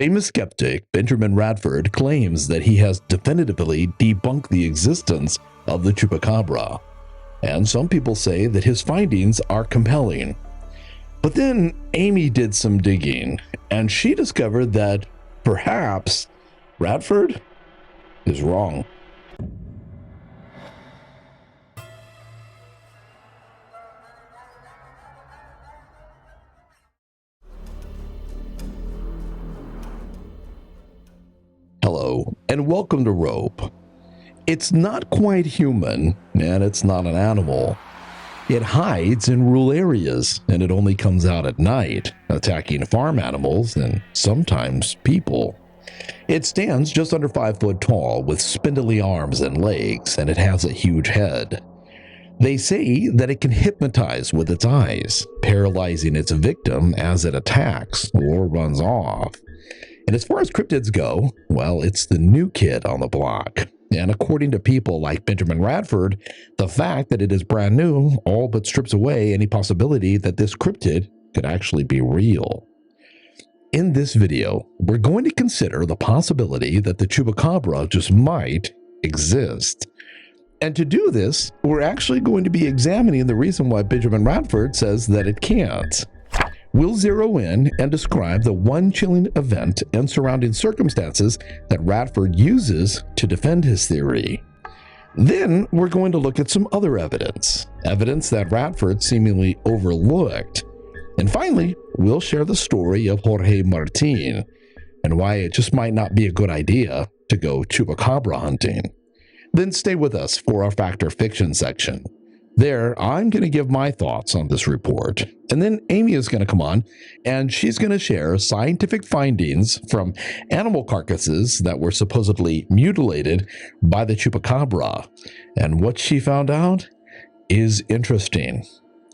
Famous skeptic Benjamin Radford claims that he has definitively debunked the existence of the Chupacabra, and some people say that his findings are compelling. But then Amy did some digging, and she discovered that perhaps Radford is wrong. Hello, and welcome to R.O.P.E. It's not quite human, and it's not an animal. It hides in rural areas, and it only comes out at night, attacking farm animals and sometimes people. It stands just under 5 foot tall with spindly arms and legs, and it has a huge head. They say that it can hypnotize with its eyes, paralyzing its victim as it attacks or runs off. And as far as cryptids go, well, it's the new kid on the block. And according to people like Benjamin Radford, the fact that it is brand new all but strips away any possibility that this cryptid could actually be real. In this video, we're going to consider the possibility that the Chupacabra just might exist. And to do this, we're actually going to be examining the reason why Benjamin Radford says that it can't. We'll zero in and describe the one chilling event and surrounding circumstances that Radford uses to defend his theory. Then we're going to look at some other evidence that Radford seemingly overlooked. And finally, we'll share the story of Jorge Martin and why it just might not be a good idea to go Chupacabra hunting. Then stay with us for our Fact or Fiction section. There, I'm going to give my thoughts on this report, and then Amy is going to come on, and she's going to share scientific findings from animal carcasses that were supposedly mutilated by the Chupacabra, and what she found out is interesting.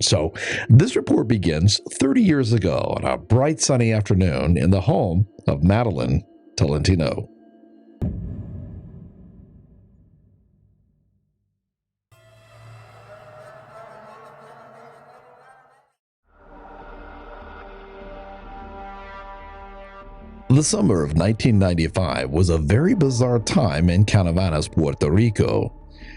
So, this report begins 30 years ago on a bright sunny afternoon in the home of Madelyne Tolentino. The summer of 1995 was a very bizarre time in Canavanas, Puerto Rico.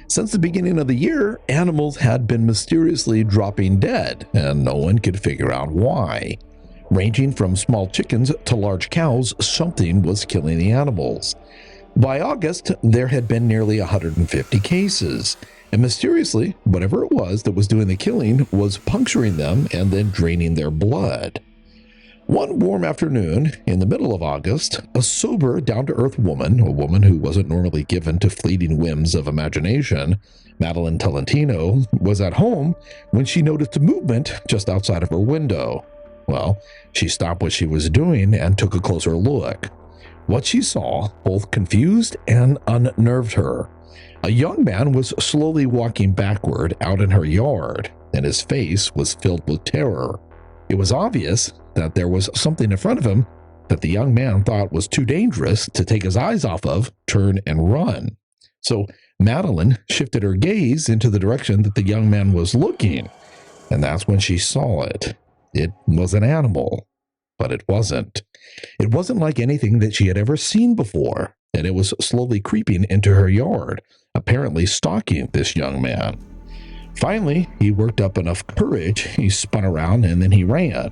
Since the beginning of the year, animals had been mysteriously dropping dead, and no one could figure out why. Ranging from small chickens to large cows, something was killing the animals. By August, there had been nearly 150 cases, and mysteriously, whatever it was that was doing the killing was puncturing them and then draining their blood. One warm afternoon in the middle of August, a sober, down-to-earth woman, a woman who wasn't normally given to fleeting whims of imagination, Madelyne Tolentino, was at home when she noticed movement just outside of her window. Well, she stopped what she was doing and took a closer look. What she saw both confused and unnerved her. A young man was slowly walking backward out in her yard, and his face was filled with terror. It was obvious that there was something in front of him that the young man thought was too dangerous to take his eyes off of, turn, and run. So Madelyne shifted her gaze into the direction that the young man was looking, and that's when she saw it. It was an animal, but it wasn't. It wasn't like anything that she had ever seen before, and it was slowly creeping into her yard, apparently stalking this young man. Finally, he worked up enough courage, he spun around, and then he ran.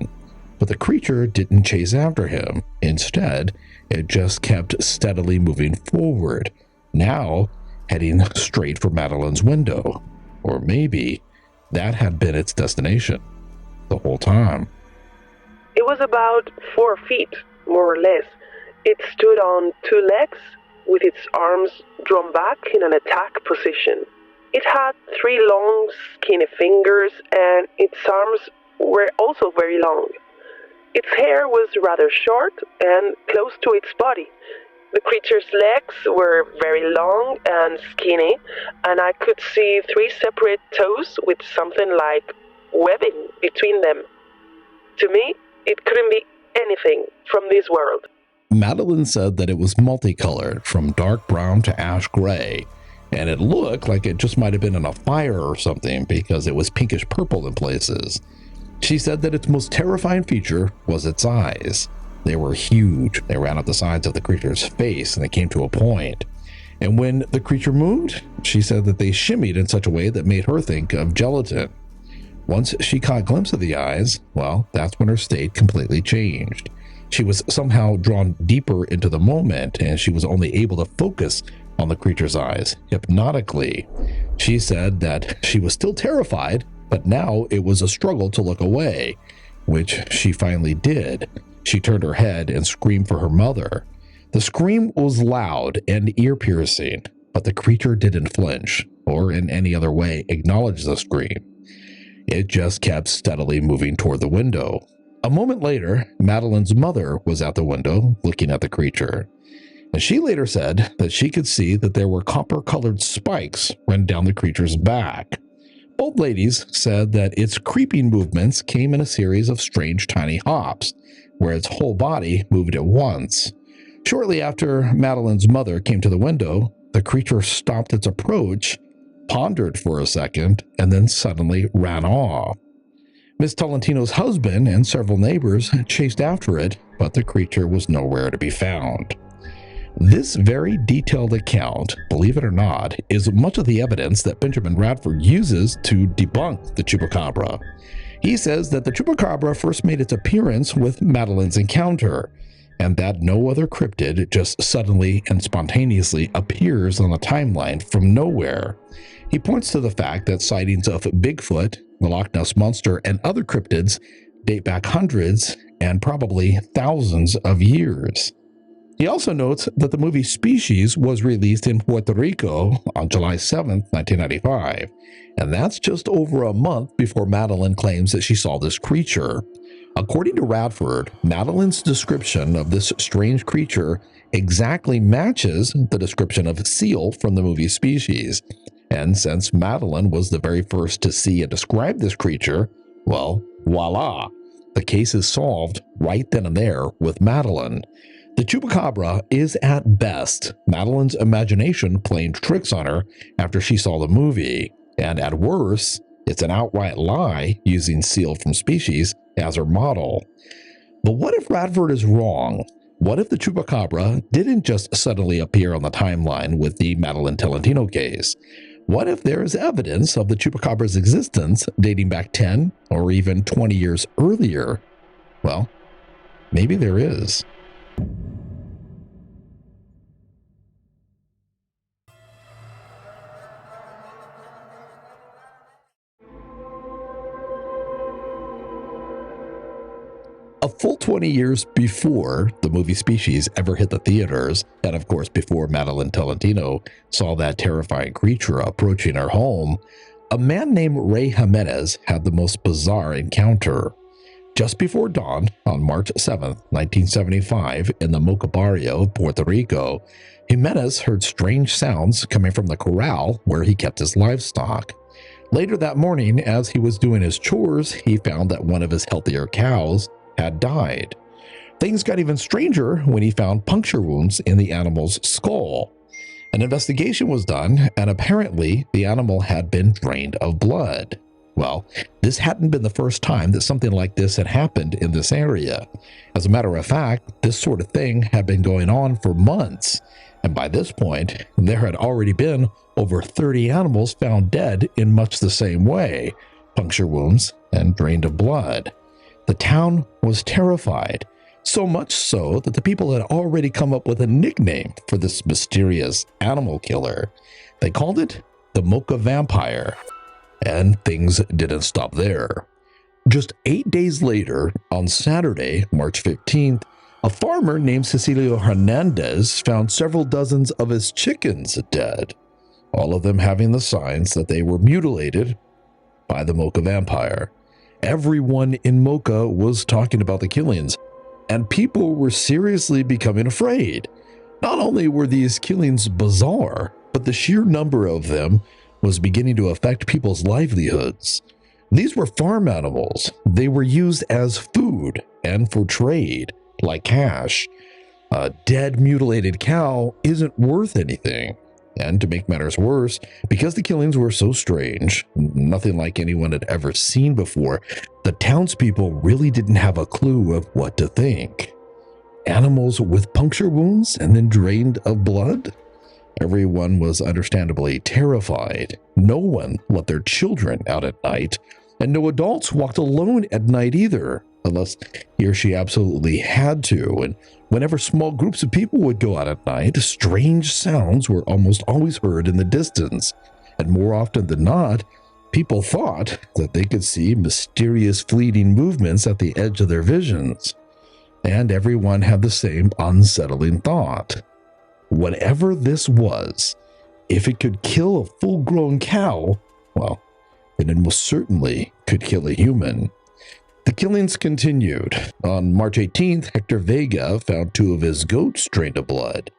But the creature didn't chase after him. Instead, it just kept steadily moving forward, now heading straight for Madelyne's window. Or maybe that had been its destination the whole time. It was about 4 feet, more or less. It stood on 2 legs, with its arms drawn back in an attack position. It had 3 long, skinny fingers, and its arms were also very long. Its hair was rather short and close to its body. The creature's legs were very long and skinny, and I could see 3 separate toes with something like webbing between them. To me, it couldn't be anything from this world. Madelyne said that it was multicolored, from dark brown to ash gray, and it looked like it just might have been in a fire or something because it was pinkish purple in places. She said that its most terrifying feature was its eyes. They were huge. They ran up the sides of the creature's face, and they came to a point. And when the creature moved, she said that they shimmied in such a way that made her think of gelatin. Once she caught a glimpse of the eyes, well, that's when her state completely changed. She was somehow drawn deeper into the moment, and she was only able to focus on the creature's eyes hypnotically. She said that she was still terrified, but now it was a struggle to look away, which she finally did. She turned her head and screamed for her mother. The scream was loud and ear-piercing, but the creature didn't flinch or in any other way acknowledge the scream. It just kept steadily moving toward the window. A moment later, Madelyne's mother was at the window looking at the creature, and she later said that she could see that there were copper-colored spikes run down the creature's back. Both ladies said that its creeping movements came in a series of strange tiny hops, where its whole body moved at once. Shortly after Madelyne's mother came to the window, the creature stopped its approach, pondered for a second, and then suddenly ran off. Miss Tolentino's husband and several neighbors chased after it, but the creature was nowhere to be found. This very detailed account, believe it or not, is much of the evidence that Benjamin Radford uses to debunk the Chupacabra. He says that the Chupacabra first made its appearance with Madelyne's encounter, and that no other cryptid just suddenly and spontaneously appears on the timeline from nowhere. He points to the fact that sightings of Bigfoot, the Loch Ness Monster, and other cryptids date back hundreds and probably thousands of years. He also notes that the movie Species was released in Puerto Rico on July 7, 1995, and that's just over a month before Madelyne claims that she saw this creature. According to Radford, Madelyne's description of this strange creature exactly matches the description of seal from the movie Species. And since Madelyne was the very first to see and describe this creature, well, voila, the case is solved right then and there with Madelyne. The Chupacabra is at best Madelyne's imagination playing tricks on her after she saw the movie, and at worst, it's an outright lie using seal from Species as her model. But what if Radford is wrong? What if the Chupacabra didn't just suddenly appear on the timeline with the Madelyne Tolentino case? What if there is evidence of the Chupacabra's existence dating back 10 or even 20 years earlier? Well, maybe there is. A full 20 years before the movie Species ever hit the theaters, and of course before Madelyne Tolentino saw that terrifying creature approaching her home, a man named Ray Jimenez had the most bizarre encounter. Just before dawn on March 7, 1975, in the Moca barrio of Puerto Rico, Jimenez heard strange sounds coming from the corral where he kept his livestock. Later that morning, as he was doing his chores, he found that one of his healthier cows had died. Things got even stranger when he found puncture wounds in the animal's skull. An investigation was done, and apparently the animal had been drained of blood. Well, this hadn't been the first time that something like this had happened in this area. As a matter of fact, this sort of thing had been going on for months, and by this point, there had already been over 30 animals found dead in much the same way, puncture wounds and drained of blood. The town was terrified, so much so that the people had already come up with a nickname for this mysterious animal killer. They called it the Moca Vampire. And things didn't stop there. Just 8 days later, on Saturday, March 15th, a farmer named Cecilio Hernandez found several dozens of his chickens dead, all of them having the signs that they were mutilated by the Moca Vampire. Everyone in Moca was talking about the killings, and people were seriously becoming afraid. Not only were these killings bizarre, but the sheer number of them was beginning to affect people's livelihoods. These were farm animals. They were used as food and for trade, like cash. A dead, mutilated cow isn't worth anything. And to make matters worse, because the killings were so strange, nothing like anyone had ever seen before, the townspeople really didn't have a clue of what to think. animals with puncture wounds and then drained of blood? Everyone was understandably terrified. No one let their children out at night, and no adults walked alone at night either, unless he or she absolutely had to. And whenever small groups of people would go out at night, strange sounds were almost always heard in the distance. And more often than not, people thought that they could see mysterious fleeting movements at the edge of their visions. And everyone had the same unsettling thought. Whatever this was, if it could kill a full-grown cow, well, then it most certainly could kill a human. The killings continued. On March 18th, Hector Vega found 2 of his goats drained of blood.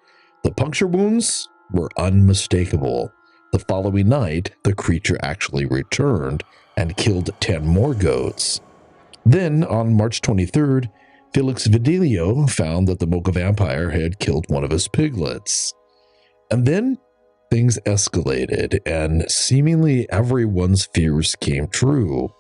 The puncture wounds were unmistakable. The following night, the creature actually returned and killed 10 more goats. Then, on March 23rd, Felix Vidilio found that the Moca Vampire had killed one of his piglets. And then things escalated, and seemingly everyone's fears came true.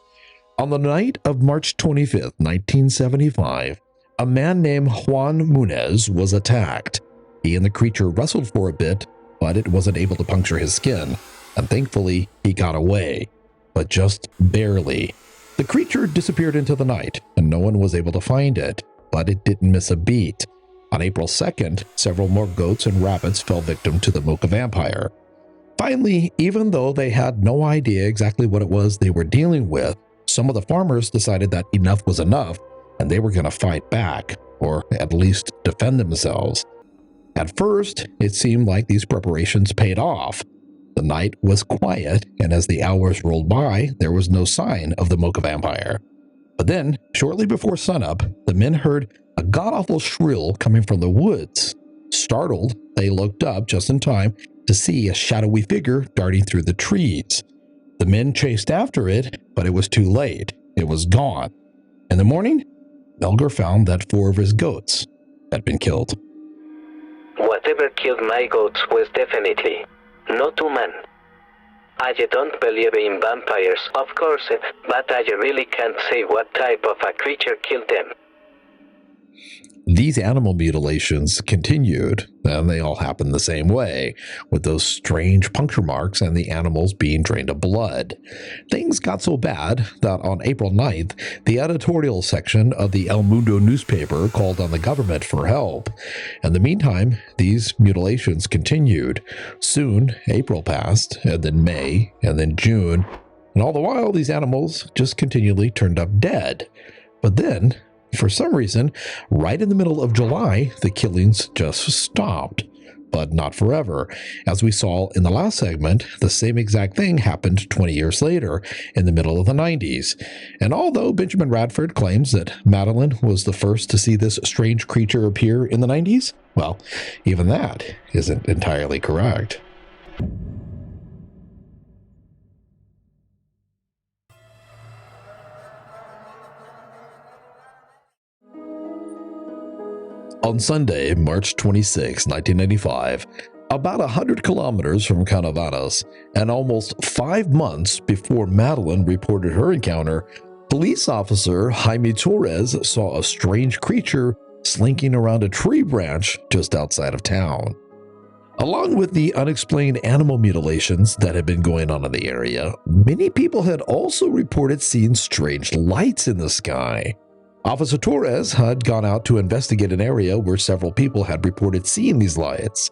On the night of March 25th, 1975, a man named Juan Munez was attacked. He and the creature wrestled for a bit, but it wasn't able to puncture his skin, and thankfully he got away, but just barely. The creature disappeared into the night, and no one was able to find it, but it didn't miss a beat. On April 2nd, several more goats and rabbits fell victim to the Moca Vampire. Finally, even though they had no idea exactly what it was they were dealing with, some of the farmers decided that enough was enough, and they were going to fight back, or at least defend themselves. At first, it seemed like these preparations paid off. The night was quiet, and as the hours rolled by, there was no sign of the Moca Vampire. But then, shortly before sunup, the men heard a god-awful shrill coming from the woods. Startled, they looked up just in time to see a shadowy figure darting through the trees. The men chased after it, but it was too late. It was gone. In the morning, Melgar found that 4 of his goats had been killed. Whatever killed my goats was definitely not human. I don't believe in vampires, of course, but I really can't say what type of a creature killed them. These animal mutilations continued, and they all happened the same way, with those strange puncture marks and the animals being drained of blood. Things got so bad that on April 9th, the editorial section of the El Mundo newspaper called on the government for help. In the meantime, these mutilations continued. Soon, April passed, and then May, and then June, and all the while, these animals just continually turned up dead. But then, for some reason, right in the middle of July, the killings just stopped. But not forever. As we saw in the last segment, the same exact thing happened 20 years later, in the middle of the 90s. And although Benjamin Radford claims that Madelyne was the first to see this strange creature appear in the 90s, well, even that isn't entirely correct. On Sunday, March 26, 1995, about 100 kilometers from Canovanas, and almost 5 months before Madelyne reported her encounter, police officer Jaime Torres saw a strange creature slinking around a tree branch just outside of town. Along with the unexplained animal mutilations that had been going on in the area, many people had also reported seeing strange lights in the sky. Officer Torres had gone out to investigate an area where several people had reported seeing these lights.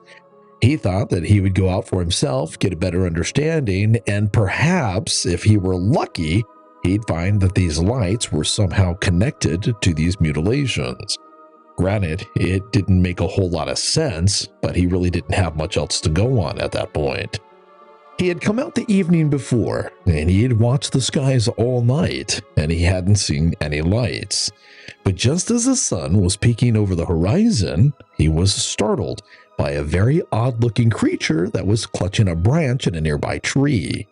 He thought that he would go out for himself, get a better understanding, and perhaps, if he were lucky, he'd find that these lights were somehow connected to these mutilations. Granted, it didn't make a whole lot of sense, but he really didn't have much else to go on at that point. He had come out the evening before, and he had watched the skies all night, and he hadn't seen any lights. But just as the sun was peeking over the horizon, he was startled by a very odd-looking creature that was clutching a branch in a nearby tree.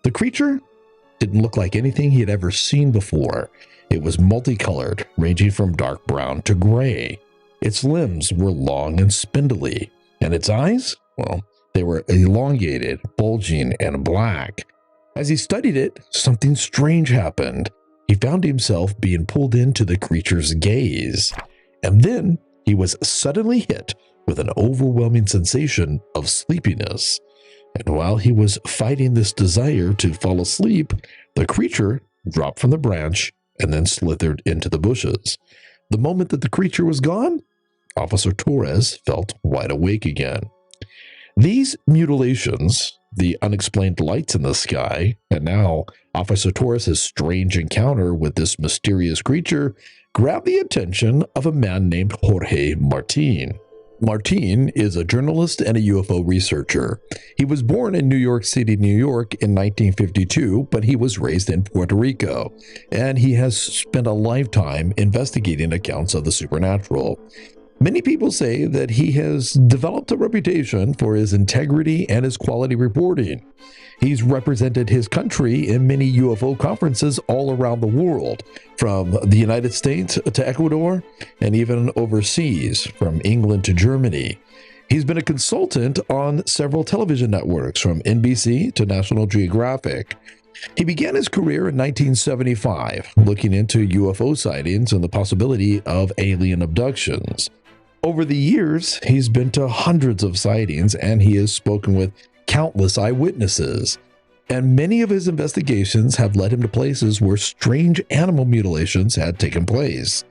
The creature didn't look like anything he had ever seen before. It was multicolored, ranging from dark brown to gray. Its limbs were long and spindly, and its eyes, well, they were elongated, bulging, and black. As he studied it, something strange happened. He found himself being pulled into the creature's gaze. And then he was suddenly hit with an overwhelming sensation of sleepiness. And while he was fighting this desire to fall asleep, the creature dropped from the branch and then slithered into the bushes. The moment that the creature was gone, Officer Torres felt wide awake again. These mutilations, the unexplained lights in the sky, and now Officer Torres' strange encounter with this mysterious creature grabbed the attention of a man named Jorge Martin. Martin is a journalist and a UFO researcher. He was born in New York City, New York in 1952, but he was raised in Puerto Rico, and he has spent a lifetime investigating accounts of the supernatural. Many people say that he has developed a reputation for his integrity and his quality reporting. He's represented his country in many UFO conferences all around the world, from the United States to Ecuador, and even overseas, from England to Germany. He's been a consultant on several television networks, from NBC to National Geographic. He began his career in 1975, looking into UFO sightings and the possibility of alien abductions. Over the years, he's been to hundreds of sightings, and he has spoken with countless eyewitnesses. And many of his investigations have led him to places where strange animal mutilations had taken place.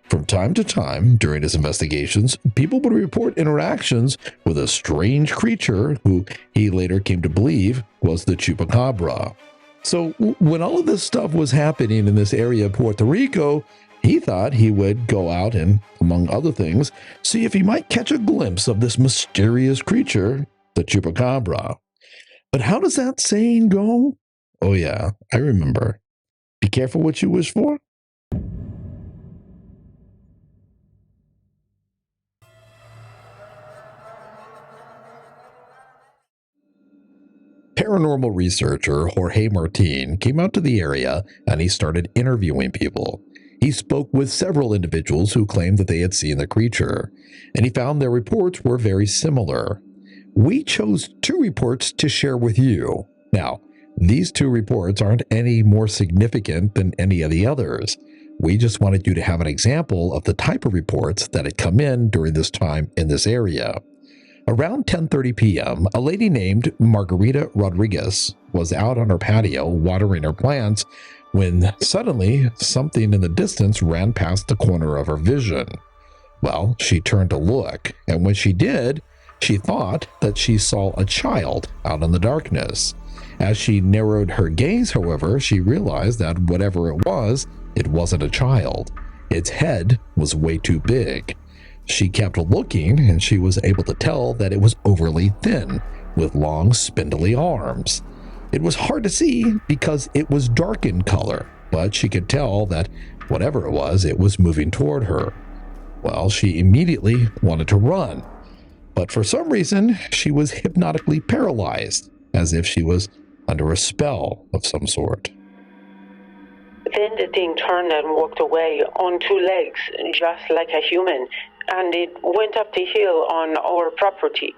From time to time, during his investigations, people would report interactions with a strange creature who he later came to believe was the Chupacabra. So when all of this stuff was happening in this area of Puerto Rico, he thought he would go out and, among other things, see if he might catch a glimpse of this mysterious creature, the Chupacabra. But how does that saying go? Oh yeah, I remember. Be careful what you wish for. Paranormal researcher Jorge Martin came out to the area and he started interviewing people. He spoke with several individuals who claimed that they had seen the creature, and he found their reports were very similar. We chose 2 reports to share with you. Now, these 2 reports aren't any more significant than any of the others. We just wanted you to have an example of the type of reports that had come in during this time in this area. Around 10:30 p.m., a lady named Margarita Rodriguez was out on her patio watering her plants when suddenly something in the distance ran past the corner of her vision. Well, she turned to look, and when she did, she thought that she saw a child out in the darkness. As she narrowed her gaze, however, she realized that whatever it wasn't a child. Its head was way too big. She kept looking, and she was able to tell that it was overly thin, with long, spindly arms. It was hard to see because it was dark in color, but she could tell that whatever it was moving toward her. Well, she immediately wanted to run, but for some reason, she was hypnotically paralyzed, as if she was under a spell of some sort. Then the thing turned and walked away on 2 legs, just like a human, and it went up the hill on our property.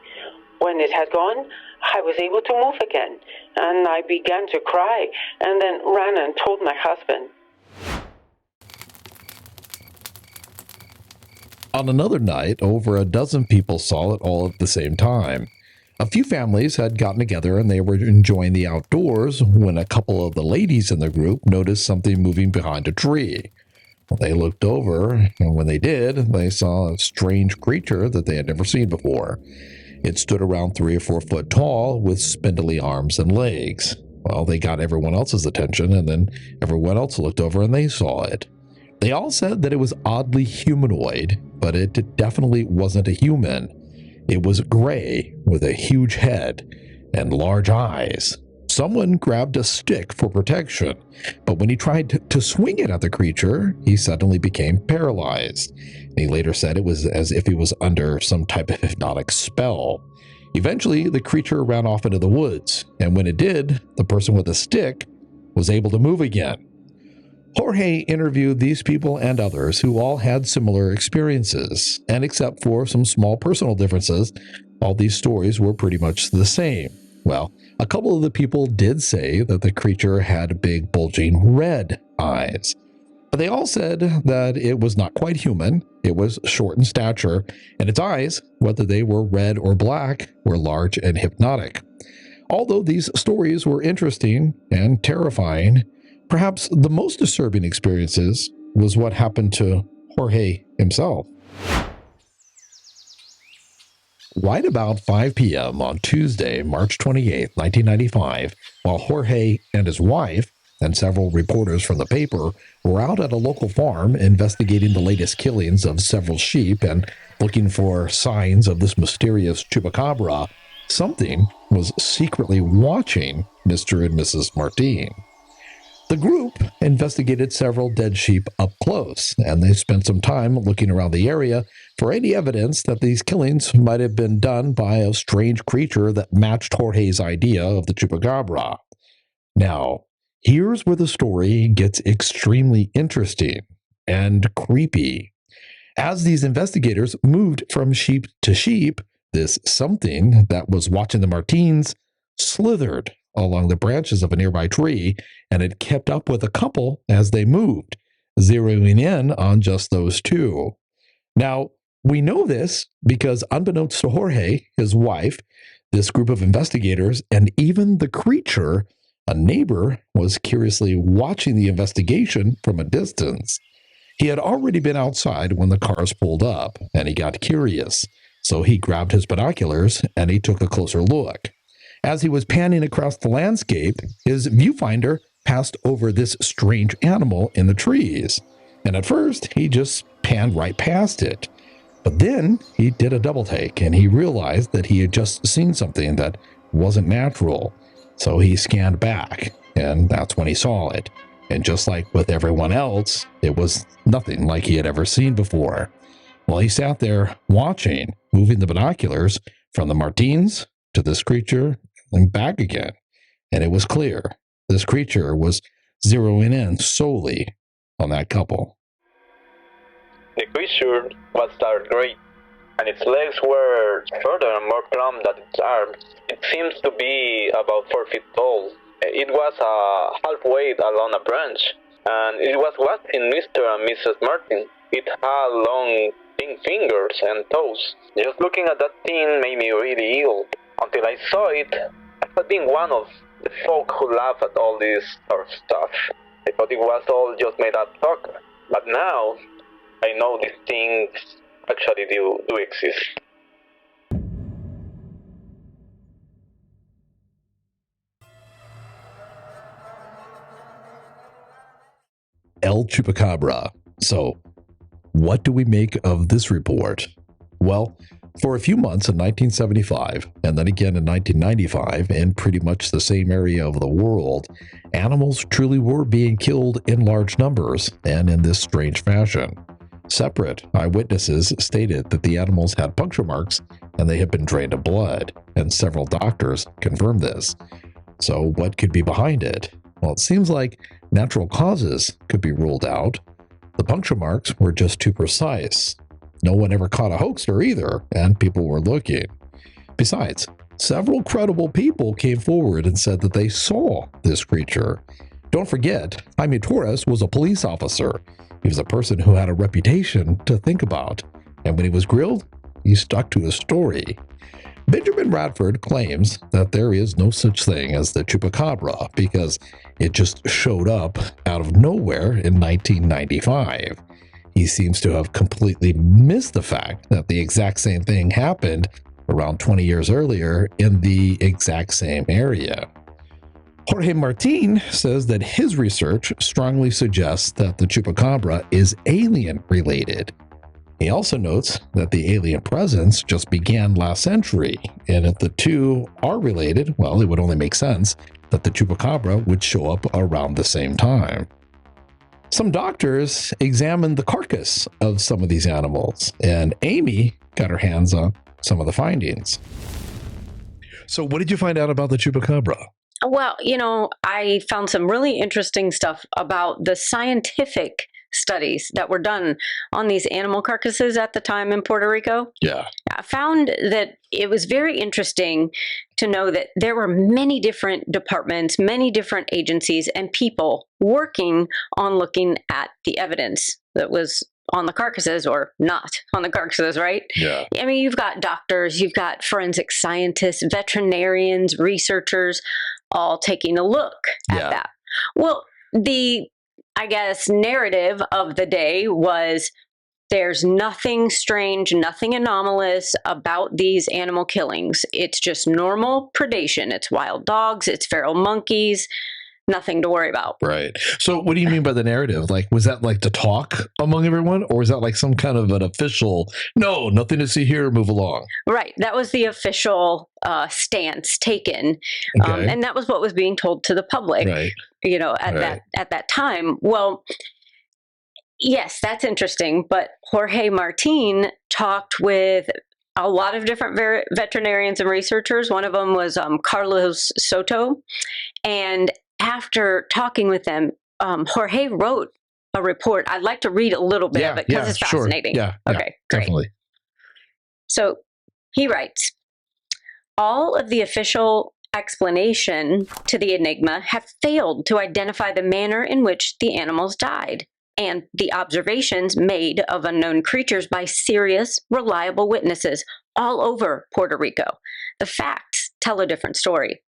When it had gone, I was able to move again, and I began to cry, and then ran and told my husband. On another night, over a dozen people saw it all at the same time. A few families had gotten together and they were enjoying the outdoors when a couple of the ladies in the group noticed something moving behind a tree. They looked over, and when they did, they saw a strange creature that they had never seen before. It stood around 3 or 4 foot tall with spindly arms and legs. Well, they got everyone else's attention, and then everyone else looked over and they saw it. They all said that it was oddly humanoid, but it definitely wasn't a human. It was gray with a huge head and large eyes. Someone grabbed a stick for protection, but when he tried to swing it at the creature, he suddenly became paralyzed. And he later said it was as if he was under some type of hypnotic spell. Eventually, the creature ran off into the woods, and when it did, the person with the stick was able to move again. Jorge interviewed these people and others who all had similar experiences, and except for some small personal differences, all these stories were pretty much the same. Well, a couple of the people did say that the creature had big bulging red eyes, but they all said that it was not quite human, It was short in stature, and its eyes, whether they were red or black, were large and hypnotic. Although these stories were interesting and terrifying, perhaps the most disturbing experiences was what happened to Jorge himself. Right about 5 p.m. on Tuesday, March 28, 1995, while Jorge and his wife and several reporters from the paper were out at a local farm investigating the latest killings of several sheep and looking for signs of this mysterious Chupacabra, something was secretly watching Mr. and Mrs. Martin. The group investigated several dead sheep up close, and they spent some time looking around the area for any evidence that these killings might have been done by a strange creature that matched Jorge's idea of the Chupacabra. Now, here's where the story gets extremely interesting and creepy. As these investigators moved from sheep to sheep, this something that was watching the Martins slithered along the branches of a nearby tree, and it kept up with a couple as they moved, zeroing in on just those two. Now, we know this because unbeknownst to Jorge, his wife, this group of investigators, and even the creature, a neighbor, was curiously watching the investigation from a distance. He had already been outside when the cars pulled up, and he got curious. So he grabbed his binoculars and he took a closer look. As he was panning across the landscape, his viewfinder passed over this strange animal in the trees. And at first, he just panned right past it. But then he did a double take and he realized that he had just seen something that wasn't natural. So he scanned back, and that's when he saw it. And just like with everyone else, it was nothing like he had ever seen before. Well, he sat there watching, moving the binoculars from the Martins to this creature and back again. And it was clear this creature was zeroing in solely on that couple. The creature was dark gray, and its legs were shorter and more plump than its arms. It seems to be about 4 feet tall. It was halfway along a branch, and it was watching Mr. and Mrs. Martin. It had long pink fingers and toes. Just looking at that thing made me really ill. Until I saw it, I thought being one of the folk who laugh at all this sort of stuff. I thought it was all just made up talk. But now, I know these things actually do exist. El Chupacabra. So, what do we make of this report? Well, for a few months in 1975, and then again in 1995, in pretty much the same area of the world, animals truly were being killed in large numbers and in this strange fashion. Separate eyewitnesses stated that the animals had puncture marks and they had been drained of blood, and several doctors confirmed this. So what could be behind it? Well, it seems like natural causes could be ruled out. The puncture marks were just too precise. No one ever caught a hoaxer either, and people were looking. Besides, several credible people came forward and said that they saw this creature. Don't forget, Jaimie Torres was a police officer. He was a person who had a reputation to think about, and when he was grilled, he stuck to his story. Benjamin Radford claims that there is no such thing as the Chupacabra because it just showed up out of nowhere in 1995. He seems to have completely missed the fact that the exact same thing happened around 20 years earlier in the exact same area. Jorge Martin says that his research strongly suggests that the Chupacabra is alien-related. He also notes that the alien presence just began last century, and if the two are related, well, it would only make sense that the Chupacabra would show up around the same time. Some doctors examined the carcass of some of these animals, and Amy got her hands on some of the findings. So what did you find out about the Chupacabra? Well, I found some really interesting stuff about the scientific studies that were done on these animal carcasses at the time in Puerto Rico. Yeah. I found that it was very interesting to know that there were many different departments, many different agencies and people working on looking at the evidence that was on the carcasses or not on the carcasses, right? Yeah. I mean, you've got doctors, you've got forensic scientists, veterinarians, researchers, all taking a look at that. Well, the, I guess, narrative of the day was there's nothing strange, nothing anomalous about these animal killings. It's just normal predation. It's wild dogs, it's feral monkeys, nothing to worry about. Right. So what do you mean by the narrative? Like, was that like the talk among everyone, or is that like some kind of an official, no, nothing to see here, move along? Right. That was the official stance taken. Okay. And that was what was being told to the public, Right. you know, at that time. Well, yes, that's interesting. But Jorge Martin talked with a lot of different veterinarians and researchers. One of them was Carlos Soto. And after talking with them, Jorge wrote a report. I'd like to read a little bit of it because it's fascinating. Sure. Okay, great. Definitely. So he writes, all of the official explanation to the enigma have failed to identify the manner in which the animals died and the observations made of unknown creatures by serious, reliable witnesses all over Puerto Rico. The facts tell a different story.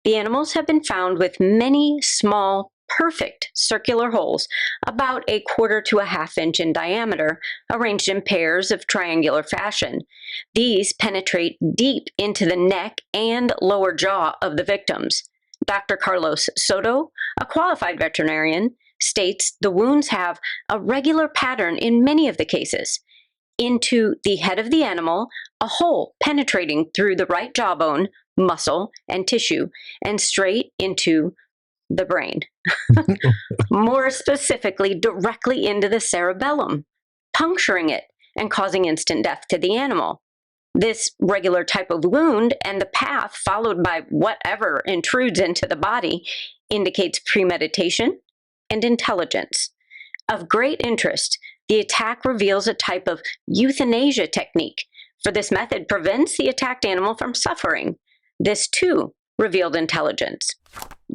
The animals have been found with many small, perfect circular holes, about 1/4 to 1/2 inch in diameter, arranged in pairs of triangular fashion. These penetrate deep into the neck and lower jaw of the victims. Dr. Carlos Soto, a qualified veterinarian, states the wounds have a regular pattern in many of the cases. Into the head of the animal, a hole penetrating through the right jawbone, muscle, and tissue, and straight into the brain. More specifically, directly into the cerebellum, puncturing it and causing instant death to the animal. This regular type of wound and the path followed by whatever intrudes into the body indicates premeditation and intelligence. Of great interest, the attack reveals a type of euthanasia technique, for this method prevents the attacked animal from suffering. This, too, revealed intelligence.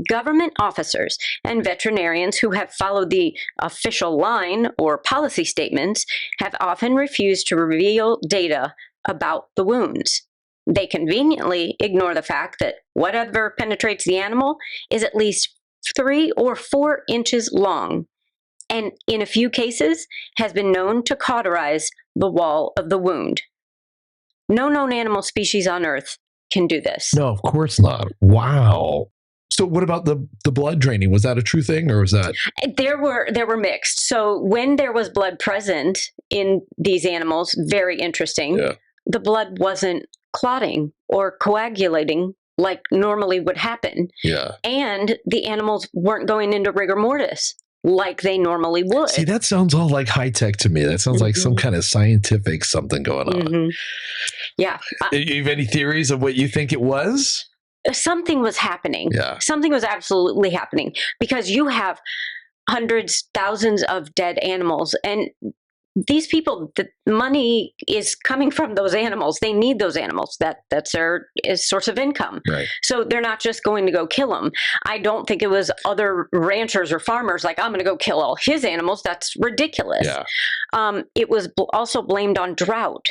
Government officers and veterinarians who have followed the official line or policy statements have often refused to reveal data about the wounds. They conveniently ignore the fact that whatever penetrates the animal is at least 3 or 4 inches long, and in a few cases has been known to cauterize the wall of the wound. No known animal species on Earth can do this. No, of course not. Wow. So what about the blood draining? Was that a true thing, or was that? There were mixed. So when there was blood present in these animals, very interesting. Yeah. The blood wasn't clotting or coagulating like normally would happen. Yeah. And the animals weren't going into rigor mortis like they normally would. See, that sounds all like high tech to me. That sounds like some kind of scientific something going on. Yeah. You have any theories of what you think it was? Something was happening. Yeah. Something was absolutely happening because you have hundreds, thousands of dead animals, and these people, the money is coming from those animals. They need those animals. That's their source of income. Right. So they're not just going to go kill them. I don't think it was other ranchers or farmers like, I'm going to go kill all his animals. That's ridiculous. Yeah. It was also blamed on drought.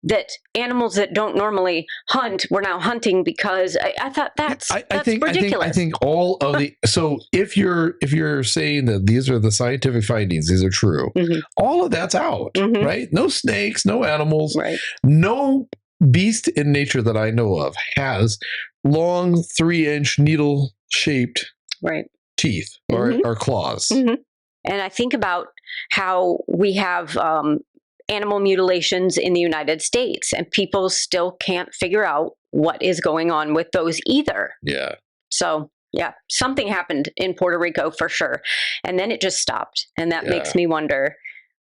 That animals that don't normally hunt were now hunting because I thought that's ridiculous. I think all of the so if you're saying that these are the scientific findings, these are true, all of that's out, right? No snakes, no animals, right? No beast in nature that I know of has long 3-inch needle-shaped teeth or claws. And I think about how we have animal mutilations in the United States, and people still can't figure out what is going on with those either. Yeah. So, yeah, something happened in Puerto Rico for sure. And then it just stopped. And that makes me wonder,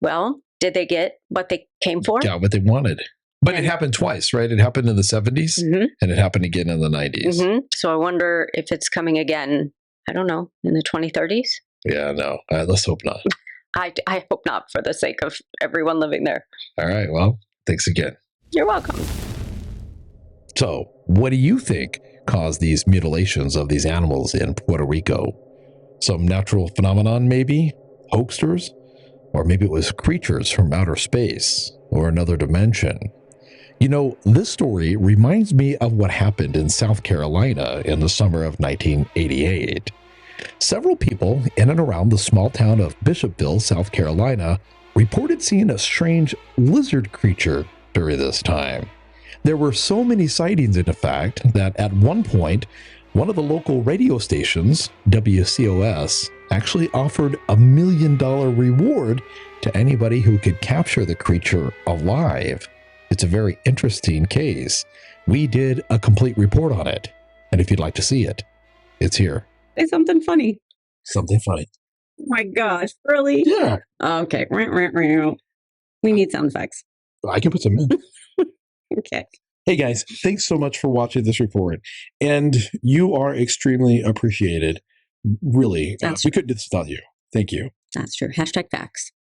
well, did they get what they came for? Yeah, what they wanted. But it happened twice, right? It happened in the 70s and it happened again in the 90s. So I wonder if it's coming again, I don't know, in the 2030s? Yeah, no. Let's hope not. I hope not, for the sake of everyone living there. All right. Well, thanks again. You're welcome. So, what do you think caused these mutilations of these animals in Puerto Rico? Some natural phenomenon, maybe? Hoaxers? Or maybe it was creatures from outer space or another dimension. You know, this story reminds me of what happened in South Carolina in the summer of 1988. Several people in and around the small town of Bishopville, South Carolina, reported seeing a strange lizard creature during this time. There were so many sightings, in fact, that at one point, one of the local radio stations, WCOS, actually offered $1 million reward to anybody who could capture the creature alive. It's a very interesting case. We did a complete report on it, and if you'd like to see it, it's here. Say something funny. Something funny. Oh my gosh, really? Yeah. Okay. We need sound effects. I can put some in. Okay. Hey guys, thanks so much for watching this report. And you are extremely appreciated. Really. We couldn't do this without you. Thank you. That's true. #facts.